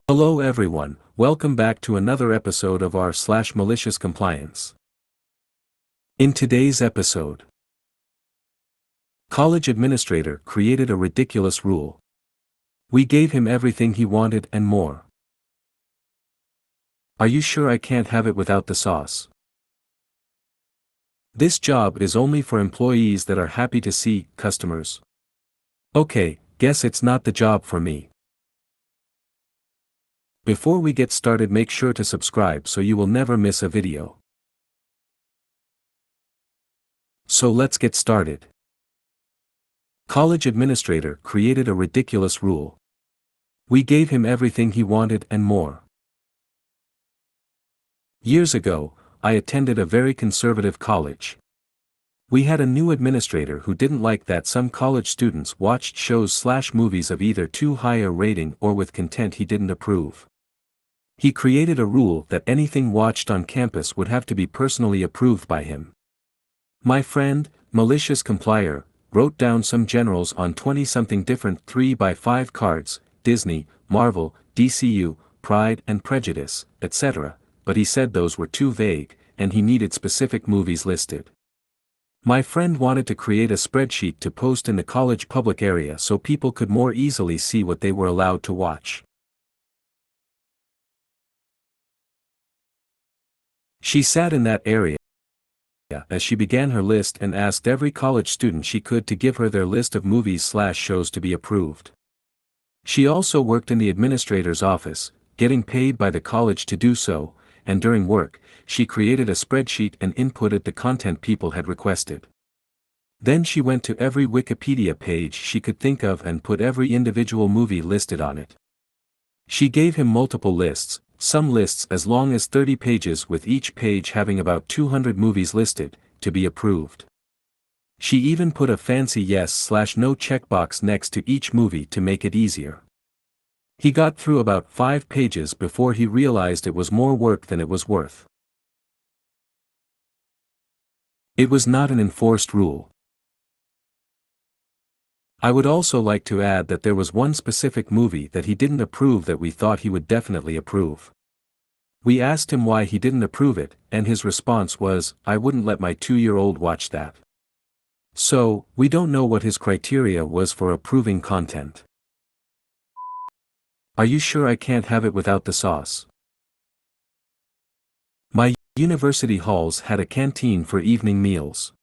Hello everyone, welcome back to another episode of our Malicious Compliance. In today's episode, college administrator created a ridiculous rule. We gave him everything he wanted and more. Are you sure I can't have it without the sauce? This job is only for employees that are happy to see customers. Okay, guess it's not the job for me. Before we get started, make sure to subscribe so you will never miss a video. So let's get started. College administrator created a ridiculous rule. We gave him everything he wanted and more. Years ago, I attended a very conservative college. We had a new administrator who didn't like that some college students watched shows/movies of either too high a rating or with content he didn't approve. He created a rule that anything watched on campus would have to be personally approved by him. My friend, MaliciousCompliance, wrote down some generals on 20-something different 3x5 cards, Disney, Marvel, DCU, Pride and Prejudice, etc., but he said those were too vague, and he needed specific movies listed. My friend wanted to create a spreadsheet to post in the college public area so people could more easily see what they were allowed to watch. She sat in that area as she began her list and asked every college student she could to give her their list of movies/shows to be approved. She also worked in the administrator's office, getting paid by the college to do so, and during work, she created a spreadsheet and inputted the content people had requested. Then she went to every Wikipedia page she could think of and put every individual movie listed on it. She gave him multiple lists, some lists as long as 30 pages with each page having about 200 movies listed, to be approved. She even put a fancy yes/no checkbox next to each movie to make it easier. He got through about 5 pages before he realized it was more work than it was worth. It was not an enforced rule. I would also like to add that there was one specific movie that he didn't approve that we thought he would definitely approve. We asked him why he didn't approve it, and his response was, "I wouldn't let my 2-year-old watch that." So, we don't know what his criteria was for approving content. Are you sure I can't have it without the sauce? My university halls had a canteen for evening meals.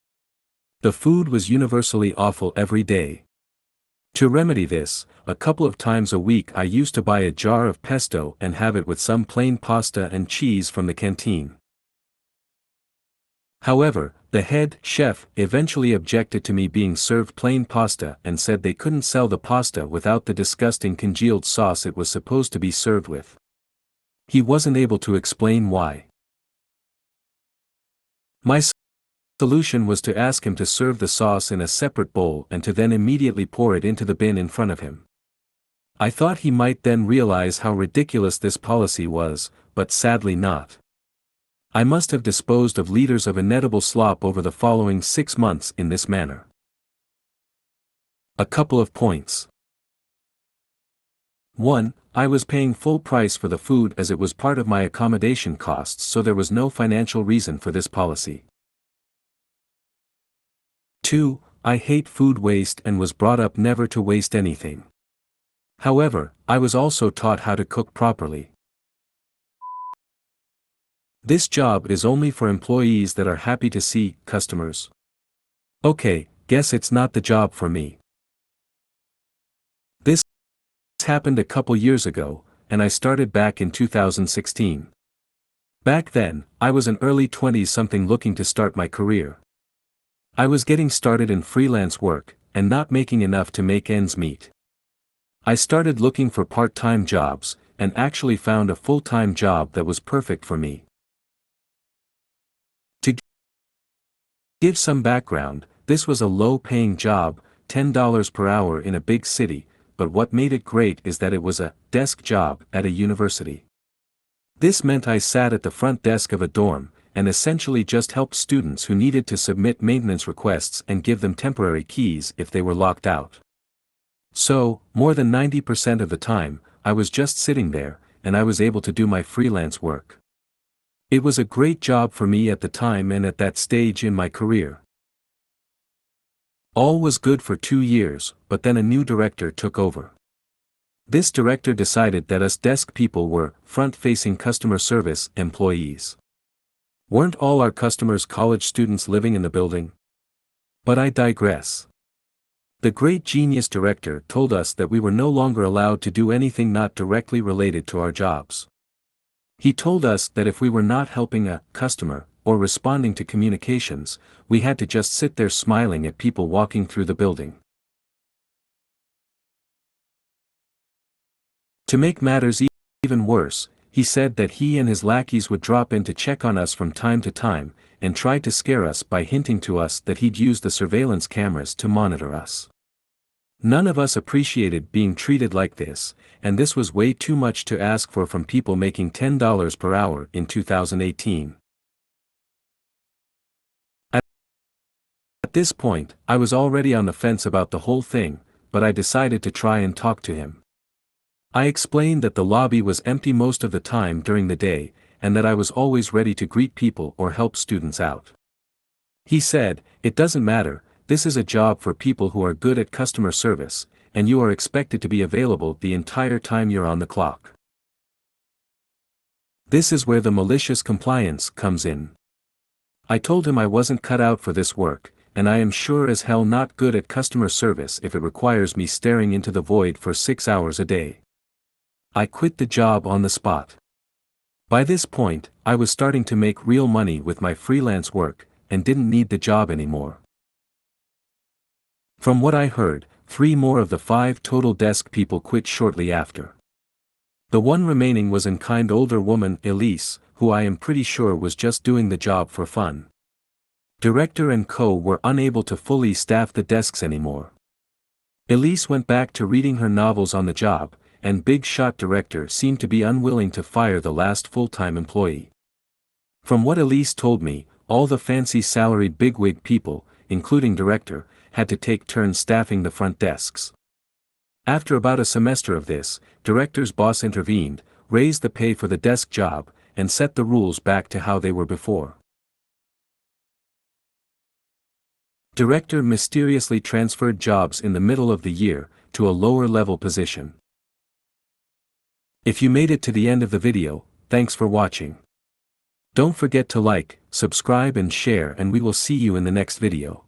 The food was universally awful every day. To remedy this, a couple of times a week I used to buy a jar of pesto and have it with some plain pasta and cheese from the canteen. However, the head chef eventually objected to me being served plain pasta and said they couldn't sell the pasta without the disgusting congealed sauce it was supposed to be served with. He wasn't able to explain why. My solution was to ask him to serve the sauce in a separate bowl and to then immediately pour it into the bin in front of him. I thought he might then realize how ridiculous this policy was, but sadly not. I must have disposed of liters of inedible slop over the following 6 months in this manner. A couple of points. 1. I was paying full price for the food as it was part of my accommodation costs, so there was no financial reason for this policy. 2. I hate food waste and was brought up never to waste anything. However, I was also taught how to cook properly. This job is only for employees that are happy to see customers. Okay, guess it's not the job for me. This happened a couple years ago, and I started back in 2016. Back then, I was an early 20-something looking to start my career. I was getting started in freelance work, and not making enough to make ends meet. I started looking for part-time jobs, and actually found a full-time job that was perfect for me. To give some background, this was a low-paying job, $10 per hour in a big city, but what made it great is that it was a desk job at a university. This meant I sat at the front desk of a dorm, and essentially just helped students who needed to submit maintenance requests and give them temporary keys if they were locked out. So, more than 90% of the time, I was just sitting there, and I was able to do my freelance work. It was a great job for me at the time and at that stage in my career. All was good for 2 years, but then a new director took over. This director decided that us desk people were front-facing customer service employees. Weren't all our customers college students living in the building? But I digress. The great genius director told us that we were no longer allowed to do anything not directly related to our jobs. He told us that if we were not helping a customer, or responding to communications, we had to just sit there smiling at people walking through the building. To make matters even worse, he said that he and his lackeys would drop in to check on us from time to time, and tried to scare us by hinting to us that he'd use the surveillance cameras to monitor us. None of us appreciated being treated like this, and this was way too much to ask for from people making $10 per hour in 2018. At this point, I was already on the fence about the whole thing, but I decided to try and talk to him. I explained that the lobby was empty most of the time during the day, and that I was always ready to greet people or help students out. He said, "It doesn't matter, this is a job for people who are good at customer service, and you are expected to be available the entire time you're on the clock." This is where the malicious compliance comes in. I told him I wasn't cut out for this work, and I am sure as hell not good at customer service if it requires me staring into the void for 6 hours a day. I quit the job on the spot. By this point, I was starting to make real money with my freelance work, and didn't need the job anymore. From what I heard, 3 more of the 5 total desk people quit shortly after. The one remaining was an kind older woman, Elise, who I am pretty sure was just doing the job for fun. Director and co were unable to fully staff the desks anymore. Elise went back to reading her novels on the job, and big shot director seemed to be unwilling to fire the last full-time employee. From what Elise told me, all the fancy salaried bigwig people, including director, had to take turns staffing the front desks. After about a semester of this, director's boss intervened, raised the pay for the desk job, and set the rules back to how they were before. Director mysteriously transferred jobs in the middle of the year, to a lower level position. If you made it to the end of the video, thanks for watching. Don't forget to like, subscribe and share, and we will see you in the next video.